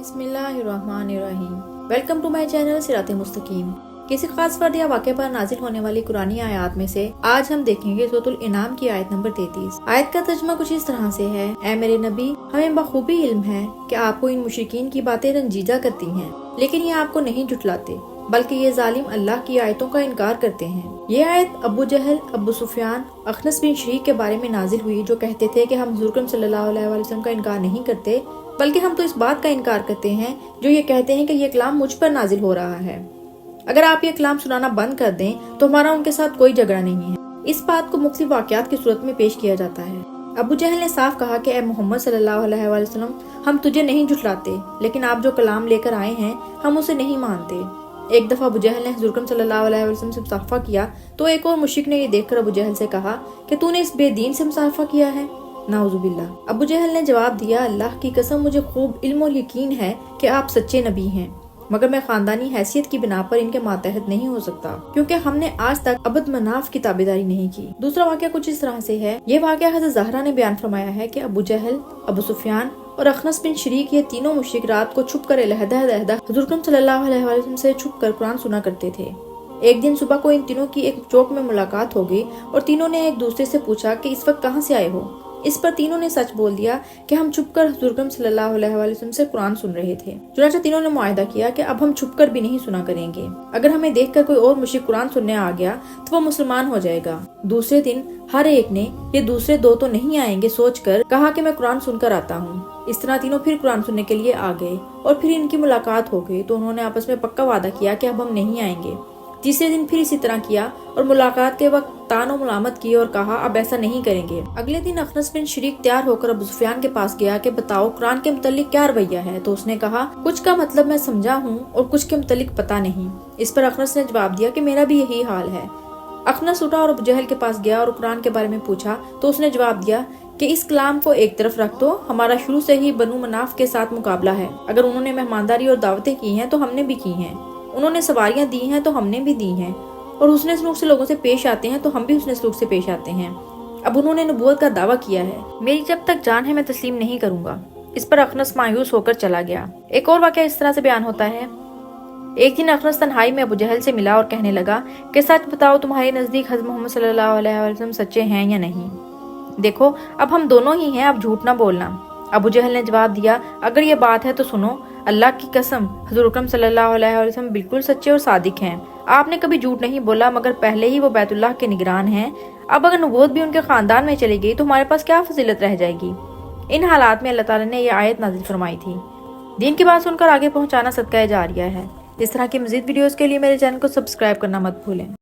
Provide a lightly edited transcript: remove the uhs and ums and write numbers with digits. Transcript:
बिस्मिल्लाहिर्रहमानिर्रहीम। Welcome to my channel Sirate Mustaqeem. किसी खास फर्द या वाक़े पर नाजिल होने वाली कुरानी आयत में से आज हम देखेंगे सूरतुल इनाम की आयत नंबर 33। आयत का तर्जुमा कुछ इस तरह से है, ऐ मेरे नबी, हमें बखूबी इल्म है कि आपको इन मुशरिकीन की बातें रंजीदा करती हैं, लेकिन ये आपको नहीं झुठलाते, बल्कि ये जालिम अल्लाह की आयतों का इनकार करते हैं। ये आयत अबू जहल, अबू सुफियान, अखनस बिन शरीक के बारे में नाजिल हुई, जो कहते थे कि हम हुज़ूर अकरम सल्लल्लाहु अलैहि वसल्लम का इनकार नहीं करते, बल्कि हम तो इस बात का इनकार करते हैं जो ये कहते हैं कि ये कलाम मुझ पर नाजिल हो रहा है। अगर आप ये कलाम सुनाना बंद कर दें तो हमारा उनके साथ कोई झगड़ा नहीं है। इस बात को मुख्तलिफ वाक़यात की सूरत में पेश किया जाता है। अबू जहल ने साफ कहा कि ए मोहम्मद सल्लल्लाहु अलैहि वसल्लम, हम तुझे नहीं झुठलाते, लेकिन आप जो कलाम लेकर आए हैं हम उसे नहीं मानते। एक दफा अबू जहल ने हुज़ूर अकरम सल्लल्लाहु अलैहि वसल्लम से मुसाफा किया तो एक और मुशरिक ने ये देखकर अबू जहल से कहा कि तूने इस बेदीन से मुसाफा किया है। नाउज़ुबिल्लाह। अबू जहल ने जवाब दिया, अल्लाह की कसम, मुझे खूब इल्म और यकीन है कि आप सच्चे नबी हैं, मगर मैं खानदानी हैसियत की बिना पर इनके मातहत नहीं हो सकता, क्योंकि हमने आज तक अब्द मनाफ की ताबेदारी नहीं की। दूसरा वाक़या कुछ इस तरह से है। ये वाक़या हज़रत ज़हरा ने बयान फरमाया है कि अबू जहल, अबू सुफियान और अखनस बिन शरीक, ये तीनों मुशरिक रात को छुप कर अलहदा हुज़ूर अकरम सल्लल्लाहु अलैहि वसल्लम से छुप कर कुरान सुना करते थे। एक दिन सुबह को इन तीनों की एक चौक में मुलाकात हो गई और तीनों ने एक दूसरे से पूछा कि इस वक्त कहाँ से आए हो। इस पर तीनों ने सच बोल दिया कि हम छुपकर हुज़ूर अकरम सल्लल्लाहु अलैहि वसल्लम से कुरान सुन रहे थे। चुनांचे तीनों ने मुआहदा किया कि अब हम छुपकर भी नहीं सुना करेंगे। अगर हमें देखकर कोई और मुशरिक कुरान सुनने आ गया तो वो मुसलमान हो जाएगा। दूसरे दिन हर एक ने ये दूसरे दो तो नहीं आएंगे सोचकर कहा कि मैं कुरान सुनकर आता हूँ। इस तरह तीनों फिर कुरान सुनने के लिए आ गए और फिर इनकी मुलाकात हो गई तो उन्होंने आपस में पक्का वादा किया कि अब हम नहीं आएंगे। तीसरे दिन फिर इसी तरह किया और मुलाकात के वक्त तानो मुलामत की और कहा अब ऐसा नहीं करेंगे। अगले दिन अखनस बिन शरीक तैयार होकर अबू सुफियान के पास गया कि बताओ कुरान के मुतल्लिक क्या रवैया है। तो उसने कहा कुछ का मतलब मैं समझा हूँ और कुछ के मुतल्लिक पता नहीं। इस पर अखनस ने जवाब दिया कि मेरा भी यही हाल है। अखनस उठा और अबू जहल के पास गया और कुरान के बारे में पूछा तो उसने जवाब दिया कि इस कलाम को एक तरफ रख दो, हमारा शुरू से ही बनु मनाफ के साथ मुकाबला है। अगर उन्होंने मेहमानदारी और दावतें की हैं तो हमने भी की हैं, उन्होंने सवारियां दी हैं तो हमने भी दी हैं, और हुस्न सलूक से लोगों से पेश आते हैं तो हम भी हुस्न सलूक से पेश आते हैं। अब उन्होंने नबूवत का दावा किया है, मेरी जब तक जान है मैं तस्लीम नहीं करूंगा। इस पर अखनस मायूस होकर चला गया। एक और वाक़या इस तरह से बयान होता है। एक दिन अखनस तन्हाई में अबू जहल से मिला और कहने लगा कि सच बताओ तुम्हारे नजदीक हज़रत मोहम्मद सल्लल्लाहु अलैहि वसल्लम सच्चे हैं या नहीं। देखो अब हम दोनों ही हैं, अब झूठ ना बोलना। अबू जहल ने जवाब दिया, अगर ये बात है तो सुनो, अल्लाह की कसम, हुज़ूर अकरम सल्लल्लाहु अलैहि वसल्लम बिल्कुल सच्चे और सादिक हैं। आपने कभी झूठ नहीं बोला, मगर पहले ही वो बैतुल्लाह के निगरान हैं। अब अगर नबूवत भी उनके खानदान में चली गई तो हमारे पास क्या फजीलत रह जाएगी। इन हालात में अल्लाह ताला ने यह आयत नाजिल फरमाई थी। दीन की बात सुनकर आगे पहुंचाना सदका जारिया है। इस तरह की मज़ीद वीडियोस के लिए मेरे चैनल को सब्सक्राइब करना मत भूलें।